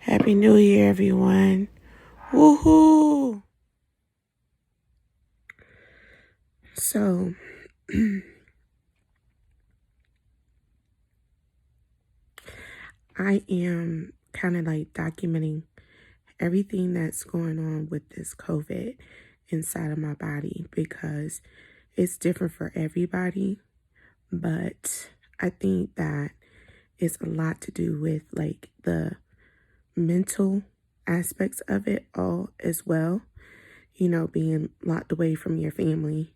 Happy New Year, everyone. Woohoo! So, I am kind of like documenting everything that's going on with this COVID inside of my body because it's different for everybody. But I think that it's a lot to do with like the mental aspects of it all as well. You know, being locked away from your family.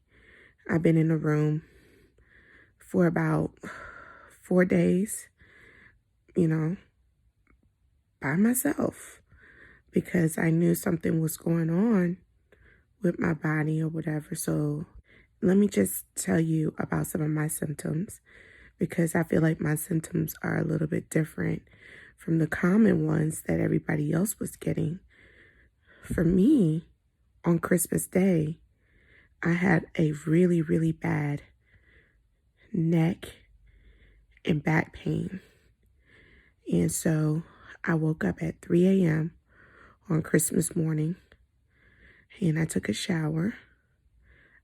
I've been in a room for about 4 days, you know, by myself because I knew something was going on with my body or whatever. So let me just tell you about some of my symptoms because I feel like my symptoms are a little bit different from the common ones that everybody else was getting. For me, on Christmas Day, I had a really, really bad neck and back pain. And so I woke up at 3 a.m. on Christmas morning and I took a shower,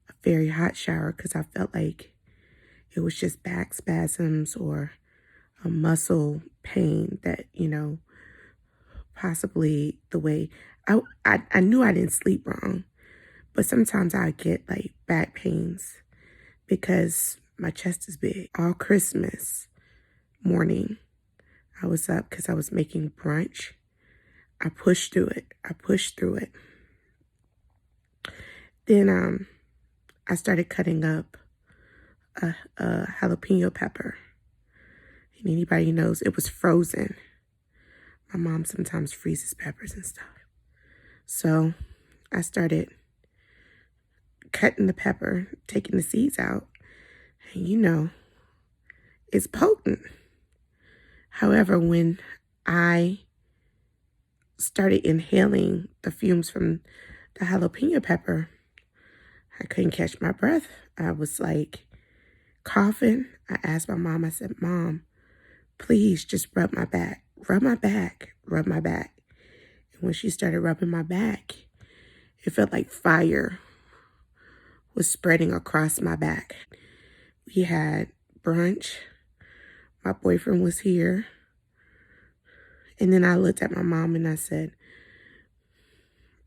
a very hot shower, because I felt like it was just back spasms or a muscle pain that, possibly the way I knew I didn't sleep wrong, but sometimes I get like back pains because my chest is big. All Christmas morning, I was up because I was making brunch. I pushed through it. Then I started cutting up a jalapeno pepper. And anybody knows it was frozen. My mom sometimes freezes peppers and stuff. So I started cutting the pepper, taking the seeds out. And it's potent. However, when I started inhaling the fumes from the jalapeno pepper, I couldn't catch my breath. I was like coughing. I asked my mom, I said, "Mom, please just rub my back, rub my back, rub my back." And when she started rubbing my back, it felt like fire was spreading across my back. We had brunch. My boyfriend was here. And then I looked at my mom and I said,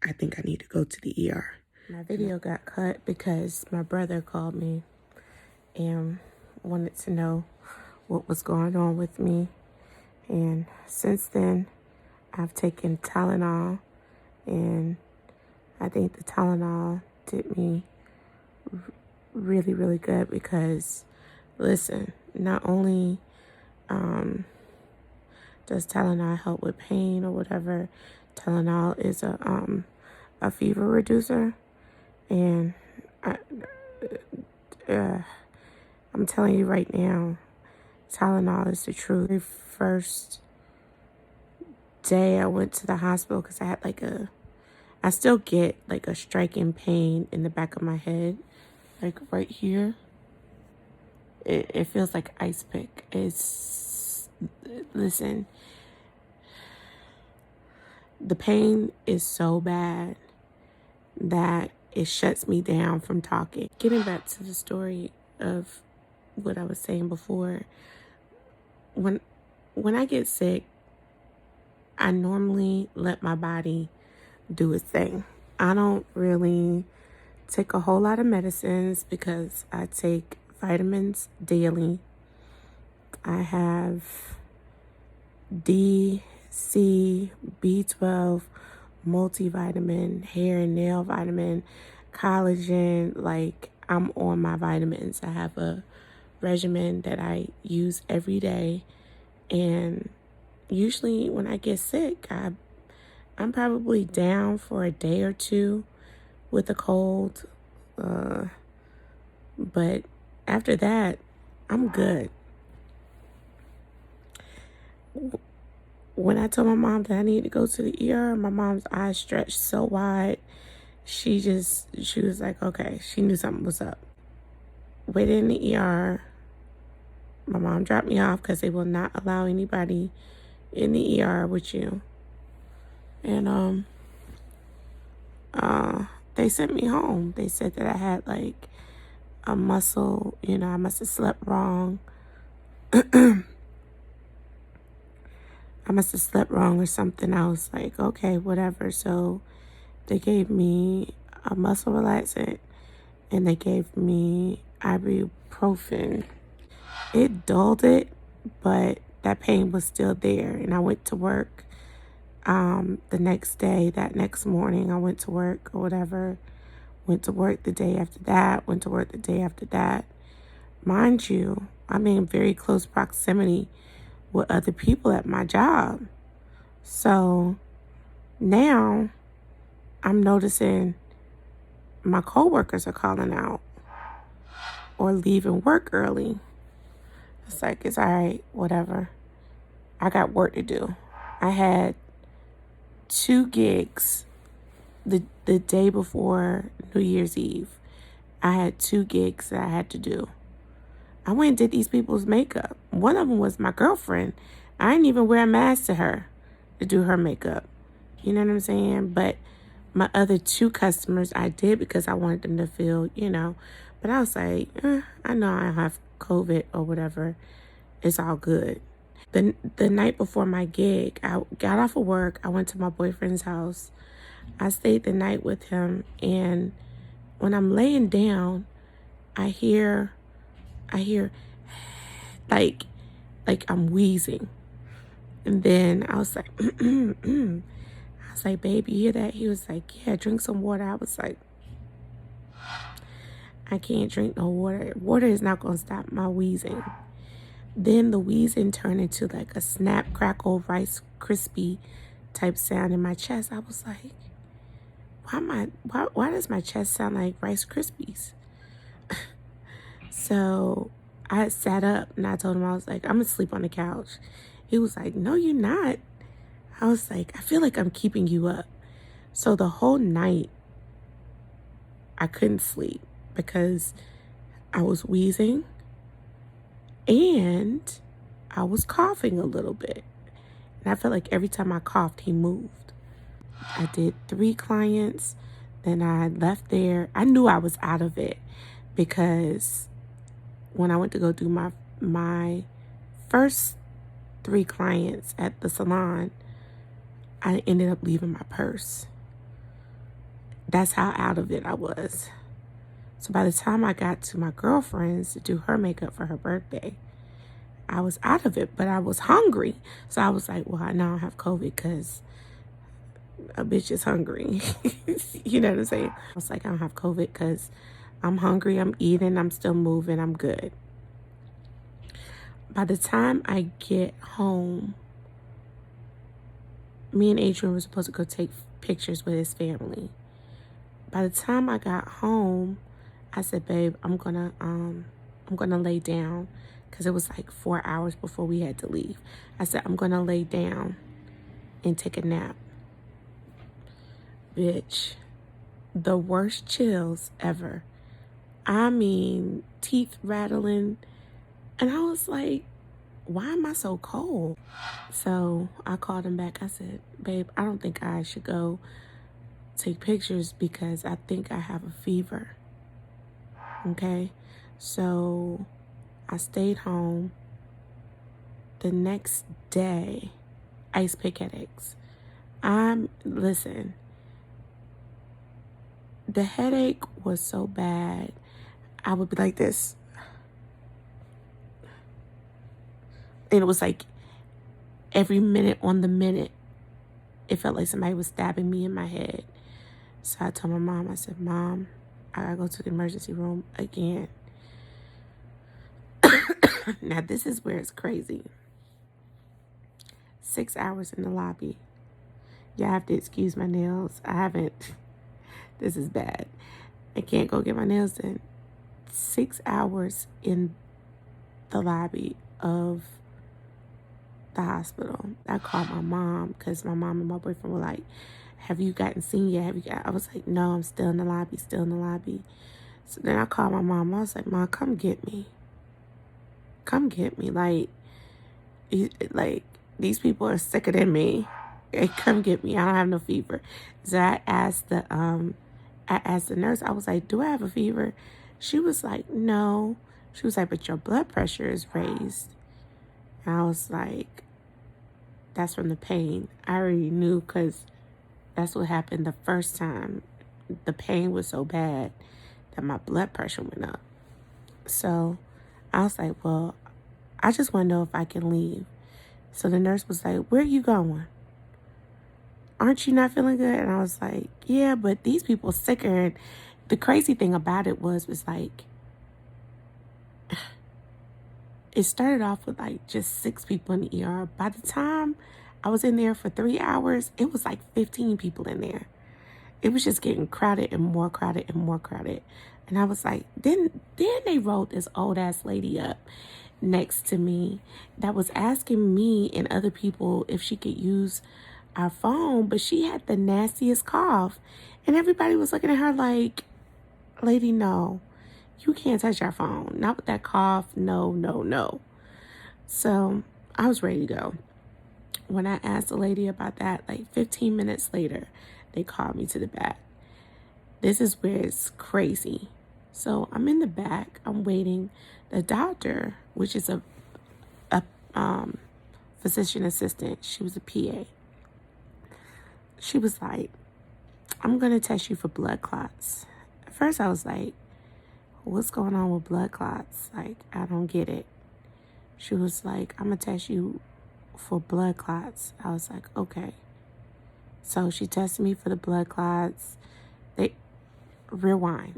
"I think I need to go to the ER." My video got cut because my brother called me and wanted to know what was going on with me. And since then, I've taken Tylenol, and I think the Tylenol did me really, really good because, listen, not only does Tylenol help with pain or whatever, Tylenol is a fever reducer, and I'm telling you right now, Tylenol is the truth. The first day I went to the hospital because I had I still get like a striking pain in the back of my head, like right here. It feels like ice pick. Listen, the pain is so bad that it shuts me down from talking. Getting back to the story of what I was saying before, when I get sick, I normally let my body do its thing. I don't really take a whole lot of medicines because I take vitamins daily. I have D, C, B12, multivitamin, hair and nail vitamin, collagen. Like, I'm on my vitamins. I have a regimen that I use every day. And usually when I get sick, I'm probably down for a day or two with a cold. But after that, I'm good. When I told my mom that I needed to go to the ER, my mom's eyes stretched so wide. She was like, okay, she knew something was up. Waited in the ER. My mom dropped me off because they will not allow anybody in the ER with you. And they sent me home. They said that I had like a muscle, I must have slept wrong. I must have slept wrong or something. I was like, okay, whatever. So they gave me a muscle relaxant and they gave me ibuprofen. It dulled it, but that pain was still there. And I went to work the next day. That next morning, I went to work or whatever. Went to work the day after that. Went to work the day after that. Mind you, I'm in very close proximity with other people at my job. So now I'm noticing my coworkers are calling out or leaving work early. It's like, it's all right, whatever. I got work to do. I had 2 gigs the day before New Year's Eve. I had 2 gigs that I had to do. I went and did these people's makeup. One of them was my girlfriend. I didn't even wear a mask to her to do her makeup. You know what I'm saying? But my other 2 customers, I did because I wanted them to feel, But I was like, I know I have COVID or whatever. It's all good. The night before my gig, I got off of work. I went to my boyfriend's house. I stayed the night with him. And when I'm laying down, I hear like I'm wheezing. And then I was like, babe, you hear that? He was like, yeah, drink some water. I was like, I can't drink no water. Water is not going to stop my wheezing. Then the wheezing turned into like a snap, crackle, Rice Krispie type sound in my chest. I was like, why does my chest sound like Rice Krispies? So I sat up and I told him, I was like, I'm going to sleep on the couch. He was like, no, you're not. I was like, I feel like I'm keeping you up. So the whole night, I couldn't sleep because I was wheezing and I was coughing a little bit. And I felt like every time I coughed, he moved. I did 3 clients. Then I left there. I knew I was out of it because when I went to go do my first 3 clients at the salon, I ended up leaving my purse. That's how out of it I was. So by the time I got to my girlfriend's to do her makeup for her birthday, I was out of it, but I was hungry. So I was like, well, I know I have COVID because a bitch is hungry. You know what I'm saying? I was like, I don't have COVID because I'm hungry, I'm eating, I'm still moving, I'm good. By the time I get home, me and Adrian were supposed to go take pictures with his family. By the time I got home, I said, babe, I'm gonna lay down because it was like 4 hours before we had to leave. I said, I'm gonna lay down and take a nap. Bitch, the worst chills ever. I mean, teeth rattling. And I was like, why am I so cold? So I called him back. I said, babe, I don't think I should go take pictures because I think I have a fever. Okay? So I stayed home. The next day, ice pick headaches. Listen, the headache was so bad. I would be like this. And it was like every minute on the minute, it felt like somebody was stabbing me in my head. So I told my mom, I said, Mom, I gotta go to the emergency room again. Now this is where it's crazy. 6 hours in the lobby. Y'all have to excuse my nails. This is bad. I can't go get my nails done. 6 hours in the lobby of the hospital. I called my mom because my mom and my boyfriend were like, have you gotten seen yet? I was like, no, I'm still in the lobby. So then I called my mom. I was like, Mom, come get me. Like these people are sicker than me. Hey, come get me. I don't have no fever. So I asked the nurse, I was like, do I have a fever? She was like, no. She was like, but your blood pressure is raised. And I was like, that's from the pain. I already knew because that's what happened the first time. The pain was so bad that my blood pressure went up. So I was like, well, I just want to know if I can leave. So the nurse was like, where are you going? Aren't you not feeling good? And I was like, yeah, but these people are sicker. And the crazy thing about it was like, it started off with like just 6 people in the ER. By the time I was in there for 3 hours, it was like 15 people in there. It was just getting crowded and more crowded and more crowded. And I was like, then they wrote this old ass lady up next to me that was asking me and other people if she could use our phone, but she had the nastiest cough. And everybody was looking at her like, lady, no, you can't touch our phone. Not with that cough. No, no, no. So I was ready to go. When I asked the lady about that, like 15 minutes later, they called me to the back. This is where it's crazy. So I'm in the back. I'm waiting. The doctor, which is a physician assistant, she was a PA. She was like, I'm going to test you for blood clots. At first I was like, what's going on with blood clots? Like, I don't get it. She was like, I'm going to test you for blood clots. I was like, okay. So she tested me for the blood clots. They rewind.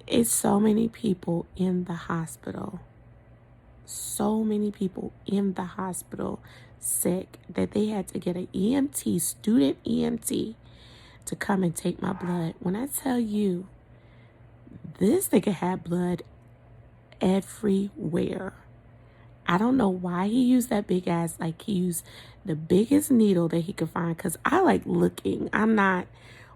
It's so many people in the hospital. So many people in the hospital sick that they had to get an EMT, student EMT, to come and take my blood. When I tell you, this nigga had blood everywhere. I don't know why he used that big ass, like he used the biggest needle that he could find, because I like looking. I'm not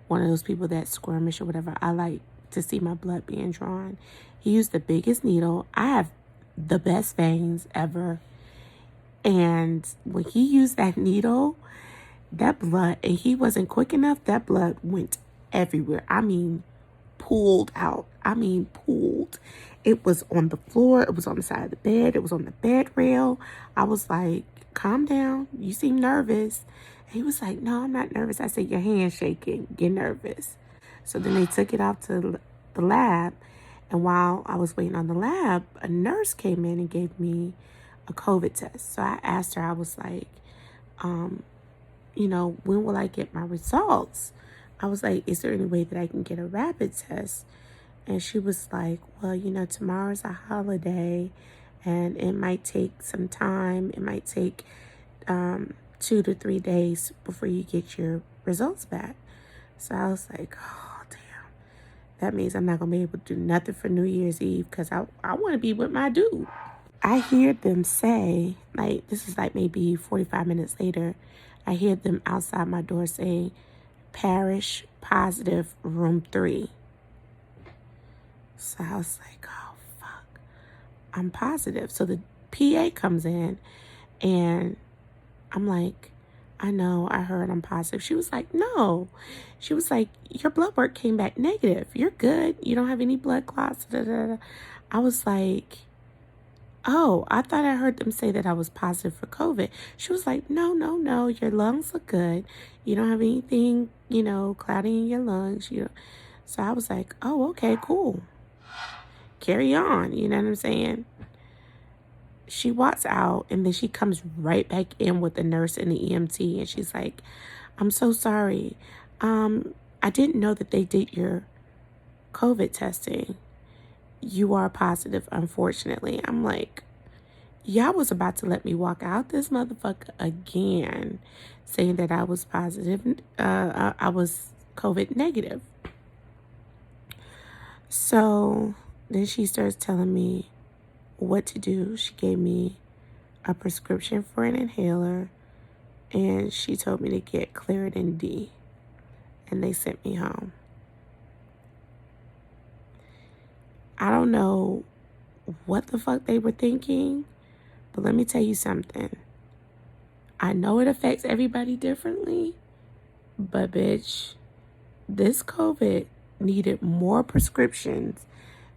one of those people that squirmish or whatever. I like to see my blood being drawn. He used the biggest needle. I have the best veins ever. And when he used that needle, that blood, and he wasn't quick enough, that blood went everywhere. I mean, pooled out. Pooled. It was on the floor. It was on the side of the bed. It was on the bed rail. I was like, calm down. You seem nervous. And he was like, no, I'm not nervous. I said, your hand's shaking. You're nervous. So then they took it off to the lab. And while I was waiting on the lab, a nurse came in and gave me a COVID test. So I asked her, I was like, when will I get my results? I was like, is there any way that I can get a rapid test? And she was like, well, tomorrow's a holiday and it might take some time. It might take 2 to 3 days before you get your results back. So I was like, oh, damn. That means I'm not going to be able to do nothing for New Year's Eve because I want to be with my dude. I hear them say, like, this is like maybe 45 minutes later, I hear them outside my door saying, parish positive room 3. So I was like, oh, fuck, I'm positive. So the PA comes in and I'm like, I know, I heard I'm positive. She was like, no. She was like, your blood work came back negative. You're good. You don't have any blood clots. Da, da, da. I was like, oh, I thought I heard them say that I was positive for COVID. She was like, no. Your lungs look good. You don't have anything, cloudy in your lungs. So I was like, oh, okay, cool. Carry on. You know what I'm saying? She walks out and then she comes right back in with the nurse and the EMT. And she's like, I'm so sorry. I didn't know that they did your COVID testing. You are positive, unfortunately. I'm like, y'all was about to let me walk out this motherfucker again, saying that I was positive. I was COVID negative. So then she starts telling me what to do. She gave me a prescription for an inhaler and she told me to get Claritin D, and they sent me home. I don't know what the fuck they were thinking, but let me tell you something. I know it affects everybody differently, but bitch, this COVID needed more prescriptions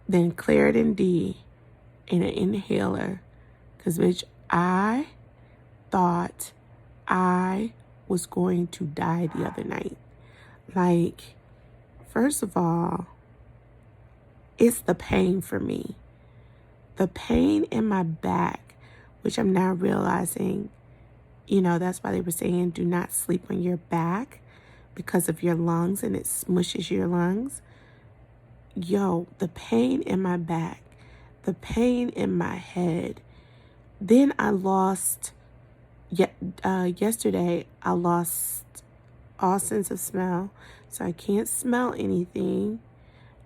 than Claritin D and an inhaler. Because, bitch, I thought I was going to die the other night. Like, first of all, it's the pain for me. The pain in my back, which I'm now realizing, you know, that's why they were saying do not sleep on your back because of your lungs and it smushes your lungs. Yo, the pain in my back, the pain in my head. Then I lost, yesterday, I lost all sense of smell. So I can't smell anything.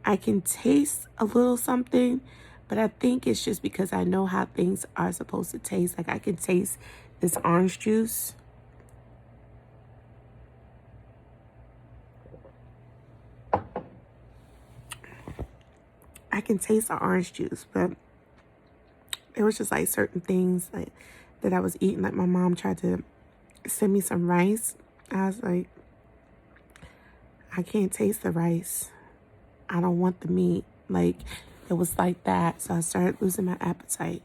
I can taste a little something, but I think it's just because I know how things are supposed to taste. Like I can taste this orange juice. I can taste the orange juice, but it was just like certain things like that I was eating. Like my mom tried to send me some rice. I was like, I can't taste the rice. I don't want the meat. Like, it was like that. So I started losing my appetite.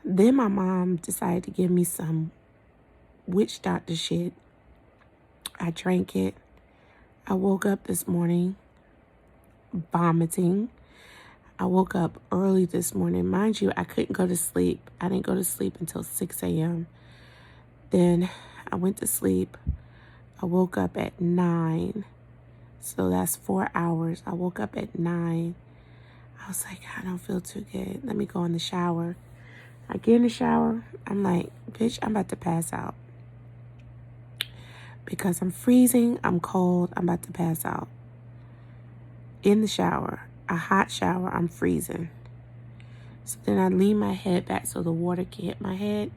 Then my mom decided to give me some witch doctor shit. I drank it. I woke up this morning vomiting. I woke up early this morning. Mind you, I couldn't go to sleep. I didn't go to sleep until 6 a.m. Then I went to sleep. I woke up at 9. So that's 4 hours. I woke up at 9. I was like, I don't feel too good. Let me go in the shower. I get in the shower. I'm like, bitch, I'm about to pass out. Because I'm freezing. I'm cold. I'm about to pass out. In the shower. A hot shower. I'm freezing. So then I lean my head back so the water can hit my head.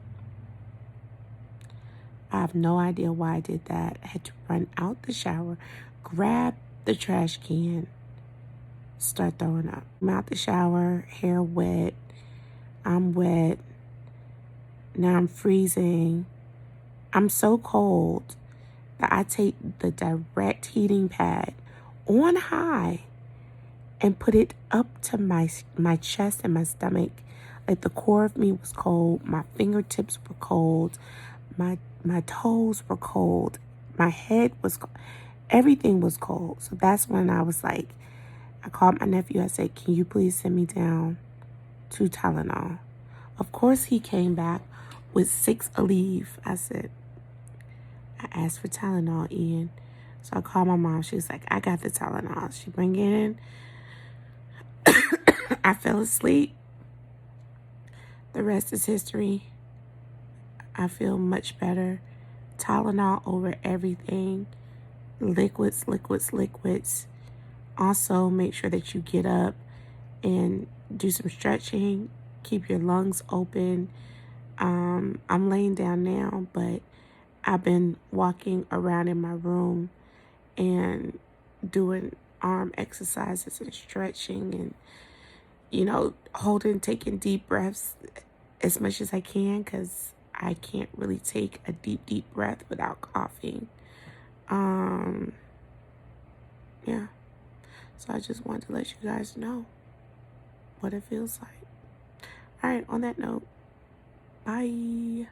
I have no idea why I did that. I had to run out the shower, grab the trash can, start throwing up. I'm out the shower, hair wet. I'm wet. Now I'm freezing. I'm so cold that I take the direct heating pad on high and put it up to my chest and my stomach. Like the core of me was cold. My fingertips were cold. My toes were cold. My head was cold. Everything was cold. So that's when I was like, I called my nephew. I said, can you please send me down to Tylenol? Of course, he came back with 6 Aleve. I said, I asked for Tylenol, Ian. So I called my mom. She was like, I got the Tylenol. She bring it in. I fell asleep. The rest is history. I feel much better. Tylenol over everything. Liquids, liquids, liquids. Also, make sure that you get up and do some stretching. Keep your lungs open. I'm laying down now, but I've been walking around in my room and doing arm exercises and stretching and, you know, taking deep breaths as much as I can because I can't really take a deep, deep breath without coughing. Yeah. So I just wanted to let you guys know what it feels like. All right, on that note, bye.